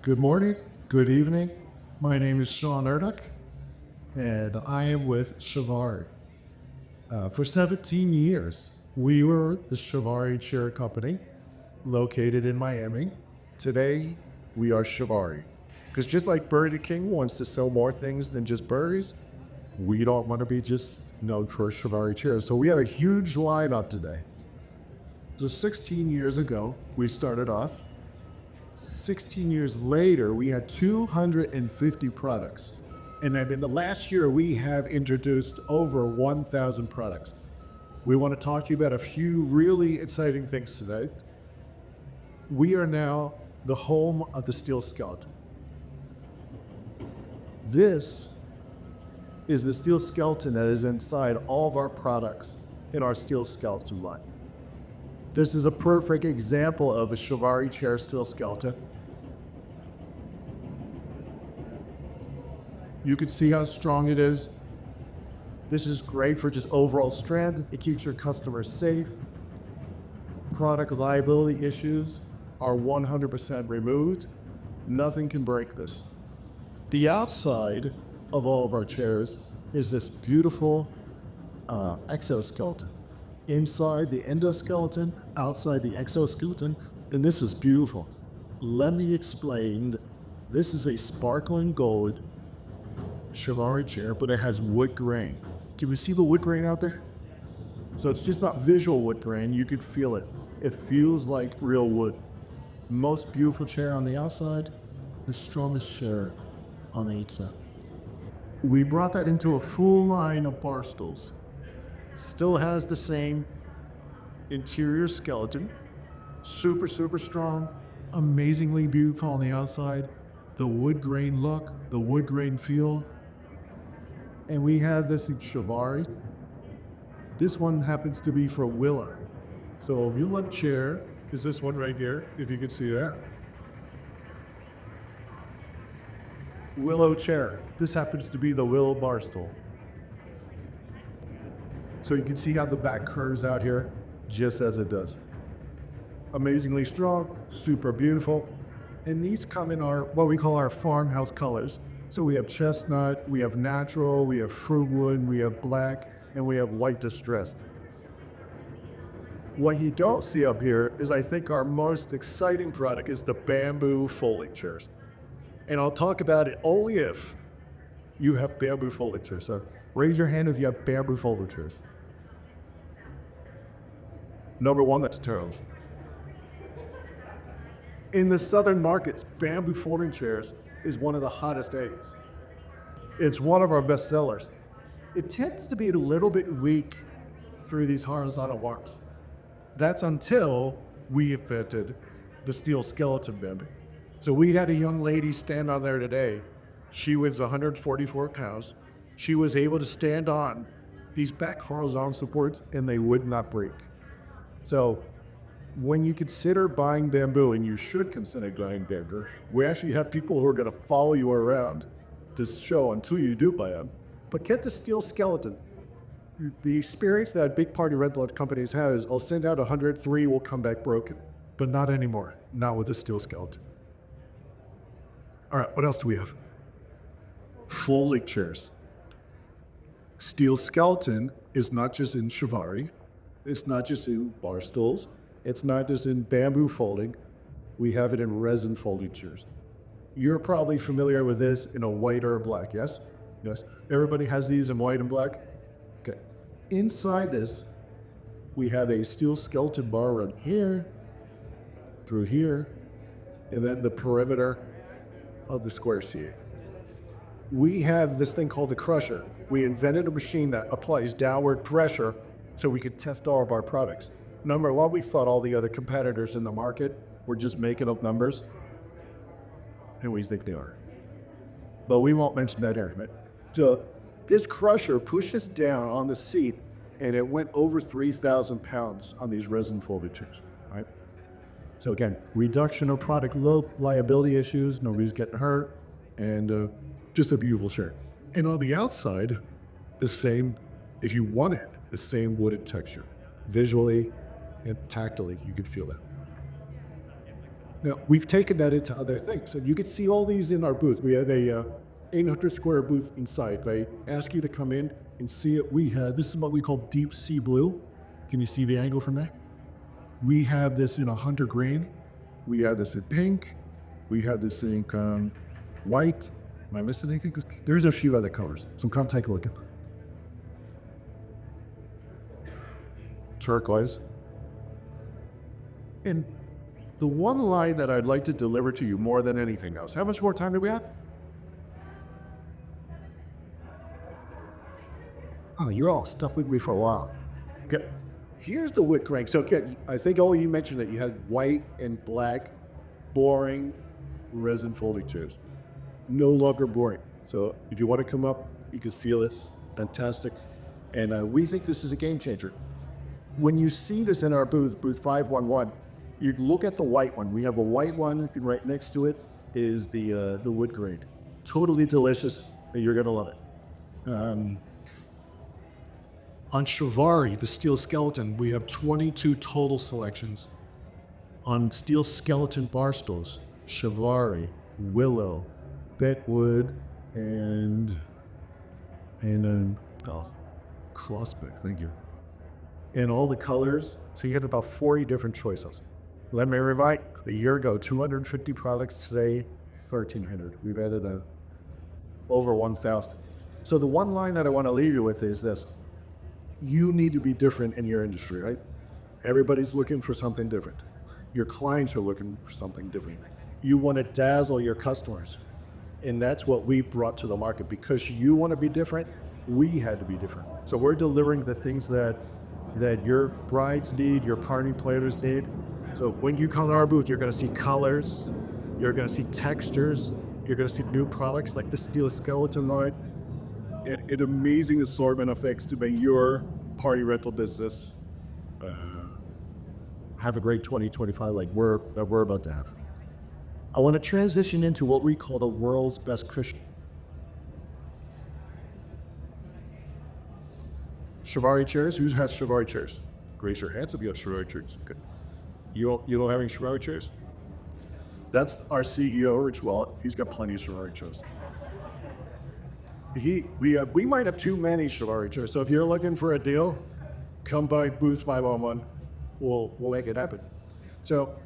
Good morning, good evening. My name is Shawn Erdek, and I am with Chivari. For 17 years, we were the Chivari Chair Company, located in Miami. Today, we are Chivari. Because just like Burger King wants to sell more things than just burgers, we don't want to be just known for Chivari chairs. So we have a huge lineup today. So 16 years ago, we started off. 16 years later, we had 250 products. And then in the last year, we have introduced over 1,000 products. We want to talk to you about a few really exciting things today. We are now the home of the steel skeleton. This is the steel skeleton that is inside all of our products in our steel skeleton line. This is a perfect example of a Chivari chair steel skeleton. You can see how strong it is. This is great for just overall strength. It keeps your customers safe. Product liability issues are 100% removed. Nothing can break this. The outside of all of our chairs is this beautiful exoskeleton. Inside the endoskeleton, outside the exoskeleton, and this is beautiful. Let me explain. This is a sparkling gold Chivari chair, but it has wood grain. Can you see the wood grain out there? So it's just not visual wood grain, you could feel it. It feels like real wood. Most beautiful chair on the outside, the strongest chair on the inside. We brought that into a full line of bar stools. Still has the same interior skeleton, super strong, amazingly beautiful on the outside, the wood grain look, the wood grain feel. And we have this in Chivari. This one happens to be for Willow. So Willow chair is this one right here, if you can see that. Willow chair. This happens to be the Willow bar stool. So you can see how the back curves out here, just as it does. Amazingly strong, super beautiful. And these come in our, what we call our farmhouse colors. So we have chestnut, we have natural, we have fruit wood, we have black, and we have white distressed. What you don't see up here is, I think, our most exciting product is the bamboo folding chairs. And I'll talk about it only if you have bamboo folding chairs. So raise your hand if you have bamboo folding chairs. Number one, that's terrible. In the southern markets, bamboo folding chairs is one of the hottest eggs. It's one of our best sellers. It tends to be a little bit weak through these horizontal arcs. That's until we invented the steel skeleton bamboo. So we had a young lady stand on there today. She weighs 144 pounds. She was able to stand on these back horizontal supports and they would not break. So when you consider buying bamboo, and you should consider buying bamboo, we actually have people who are going to follow you around this show until you do buy them. But get the steel skeleton. The experience that big party red blood companies have is, I'll send out 103 will come back broken. But not anymore, not with the steel skeleton. All right, what else do we have? Folding chairs. Steel skeleton is not just in Chivari. It's not just in bar stools. It's not just in bamboo folding. We have it in resin folding chairs. You're probably familiar with this in a white or a black, yes? Yes. Everybody has these in white and black? Okay. Inside this, we have a steel skeleton bar run here, through here, and then the perimeter of the square seat. We have this thing called the crusher. We invented a machine that applies downward pressure so we could test all of our products. Number one, we thought all the other competitors in the market were just making up numbers, and we think they are. But we won't mention that here. So this crusher pushes down on the seat, and it went over 3,000 pounds on these resin folded chairs, right? So again, reduction of product liability issues, nobody's getting hurt, and just a beautiful chair. And on the outside, the same, if you want it, the same wooded texture. Visually and tactily, you can feel that. Now, we've taken that into other things, and you can see all these in our booth. We have a 800 square booth inside. I ask you to come in and see it. We have, this is what we call deep sea blue. Can you see the angle from there? We have this in a hunter green. We have this in pink. We have this in white. Am I missing anything? There's a few other colors, so come take a look at them. Turquoise. And the one line that I'd like to deliver to you more than anything else. How much more time do we have? Oh, you're all stuck with me for a while. Okay. Here's the wood grain. So, okay, I think you mentioned that you had white and black, boring resin folding chairs. No longer boring. So, if you want to come up, you can see this. Fantastic. And we think this is a game changer. When you see this in our booth, booth 511, you look at the white one. We have a white one, and right next to it is the wood grain. Totally delicious. You're going to love it. On Chivari, the steel skeleton, we have 22 total selections. On steel skeleton barstools, Chivari, willow, betwood, and crossback, thank you. And all the colors, so you get about 40 different choices. Let me remind, a year ago, 250 products, today, 1,300. We've added over 1,000. So the one line that I want to leave you with is this. You need to be different in your industry, right? Everybody's looking for something different. Your clients are looking for something different. You want to dazzle your customers. And that's what we've brought to the market. Because you want to be different, we had to be different. So we're delivering the things that your brides need, your party planners need. So when you come to our booth, you're going to see colors, you're going to see textures, you're going to see new products like the steel skeleton line. An amazing assortment of things to make your party rental business have a great 2025 like we're about to have. I want to transition into what we call the world's best cushion. Chivari chairs. Who has Chivari chairs? Raise your hands if you have Chivari chairs. Good. You don't have any Chivari chairs? That's our CEO, Rich Wallet. He's got plenty of Chivari chairs. We might have too many Chivari chairs, so if you're looking for a deal, come by booth 511. We'll make it happen. So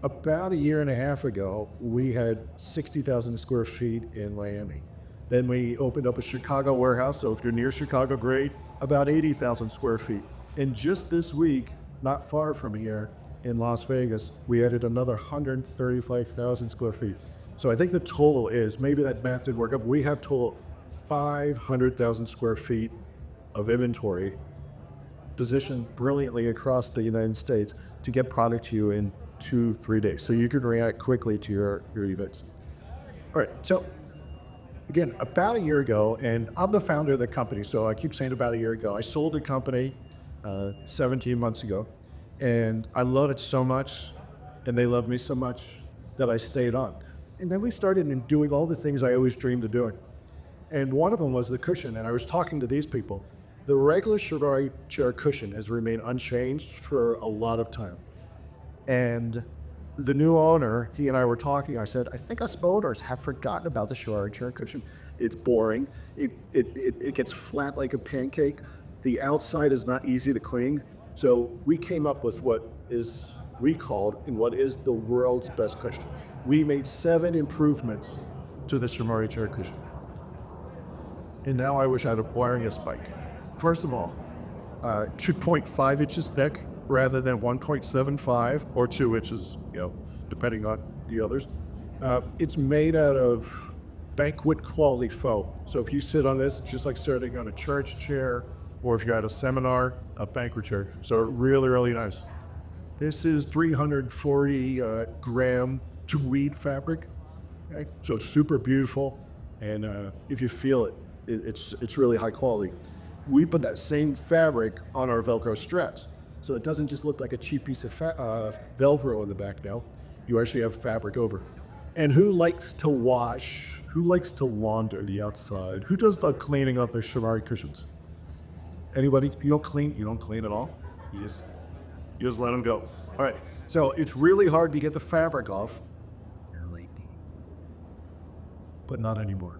about a year and a half ago, we had 60,000 square feet in Miami. Then we opened up a Chicago warehouse, so if you're near Chicago, great, about 80,000 square feet. And just this week, not far from here in Las Vegas, we added another 135,000 square feet. So I think the total is, maybe that math didn't work up, we have total 500,000 square feet of inventory positioned brilliantly across the United States to get product to you in 2-3 days. So you can react quickly to your events. All right, so again, about a year ago, and I'm the founder of the company, so I keep saying about a year ago, I sold the company 17 months ago, and I love it so much, and they love me so much that I stayed on. And then we started doing all the things I always dreamed of doing. And one of them was the cushion, and I was talking to these people. The regular Chivari chair cushion has remained unchanged for a lot of time. And the new owner, he and I were talking, I said, I think us owners have forgotten about the Chivari chair cushion. It's boring. It gets flat like a pancake. The outside is not easy to clean. So we came up with what is the world's best cushion. We made 7 improvements to the Chivari chair cushion. And now I wish I had wearing a spike. First of all, 2.5 inches thick rather than 1.75 or 2 inches, depending on the others. It's made out of banquet quality foam. So if you sit on this, it's just like sitting on a church chair, or if you're at a seminar, a banquet chair. So really, really nice. This is 340 gram tweed fabric. Okay? So it's super beautiful. And if you feel it, it's really high quality. We put that same fabric on our Velcro straps. So it doesn't just look like a cheap piece of Velcro in the back now. You actually have fabric over. And who likes to wash? Who likes to launder the outside? Who does the cleaning of their Chivari cushions? Anybody? You don't clean at all? You just let them go. All right, so it's really hard to get the fabric off. but not anymore.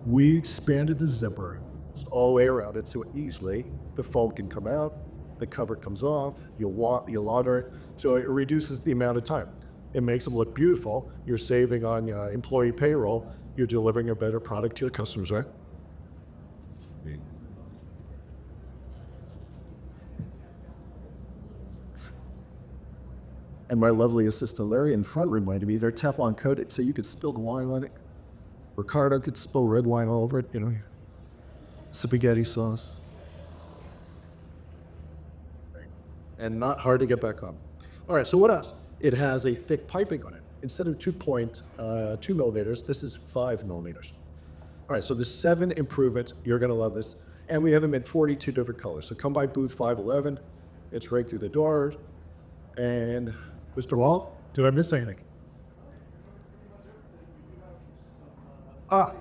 We expanded the zipper all the way around it so easily the foam can come out, the cover comes off, you'll launder it, so it reduces the amount of time. It makes them look beautiful. You're saving on employee payroll. You're delivering a better product to your customers, right? And my lovely assistant Larry in front reminded me they're Teflon coated, so you could spill the wine on it. Ricardo could spill red wine all over it, you know. Spaghetti sauce. And not hard to get back on. All right, so what else? It has a thick piping on it. Instead of 2.2 millimeters, this is 5 millimeters. All right, so the 7 improvements, you're gonna love this. And we have them in 42 different colors. So come by booth 511. It's right through the doors. And Mr. Wall, did I miss anything?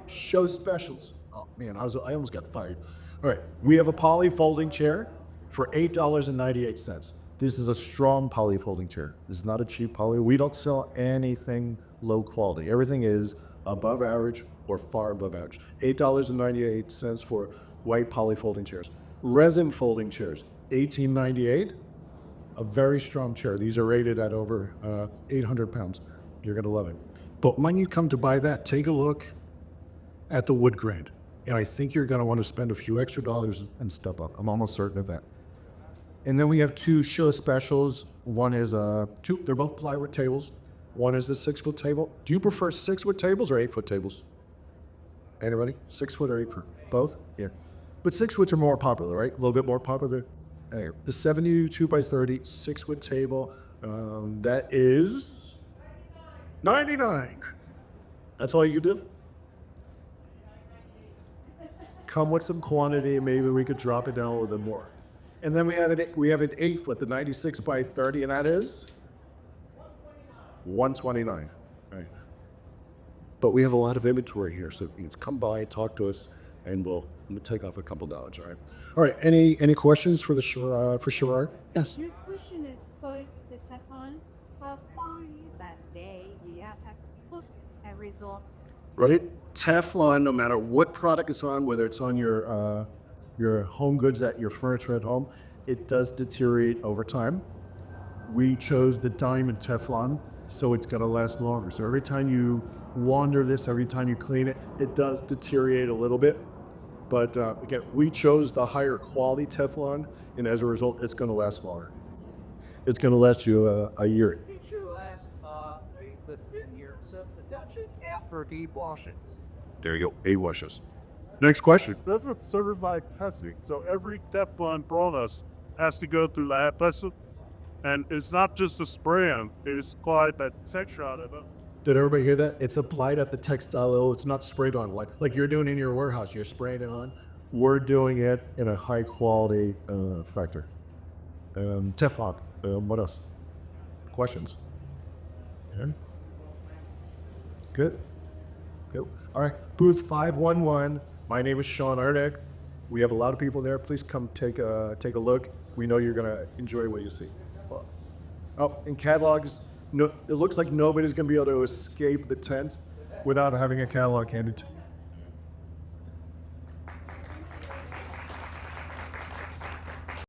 Show specials. Oh man, I almost got fired. All right, we have a poly folding chair for $8.98. This is a strong poly folding chair. This is not a cheap poly. We don't sell anything low quality. Everything is above average or far above average. $8.98 for white poly folding chairs. Resin folding chairs, $18.98. A very strong chair. These are rated at over 800 pounds. You're gonna love it. But when you come to buy that, take a look at the wood grain. And I think you're gonna wanna spend a few extra dollars and step up. I'm almost certain of that. And then we have 2 show specials. One is they're both plywood tables. One is a 6-foot table. Do you prefer 6-foot tables or 8-foot tables? Anybody? 6-foot or 8-foot? Both? Yeah. But 6-foots are more popular, right? A little bit more popular. Anyway, the 72 by 30 6-foot table, that is $99. That's all you do? Come with some quantity, maybe we could drop it down a little bit more. And then we have an 8-foot, the 96 by 30, and that is $129. Right. But we have a lot of inventory here, so you can come by, talk to us, and we'll take off a couple dollars. All right. All right. Any questions for Chivari? Yes. Your question is for the Teflon. How long is that stay? You have to look and result. Right. Teflon, no matter what product it's on, whether it's on your home goods, your furniture at home, it does deteriorate over time. We chose the diamond Teflon, so it's gonna last longer. So every time you wander this, every time you clean it, it does deteriorate a little bit. But again, we chose the higher quality Teflon, and as a result, it's gonna last longer. It's gonna last you a year. It should last within years of production after deep washings. There you go, 8 washes. Next question. This is certified testing, so every Teflon product has to go through lab testing, and it's not just a spray on; it's quite a texture out of it. Did everybody hear that? It's applied at the textile level. It's not sprayed on like you're doing in your warehouse. You're spraying it on. We're doing it in a high quality factor. Teflon. What else? Questions? Yeah. Good. Good. All right. Booth 511. My name is Shawn Erdek. We have a lot of people there. Please come take a look. We know you're gonna enjoy what you see. Oh, in catalogs. No, it looks like nobody's going to be able to escape the tent without having a catalog handed to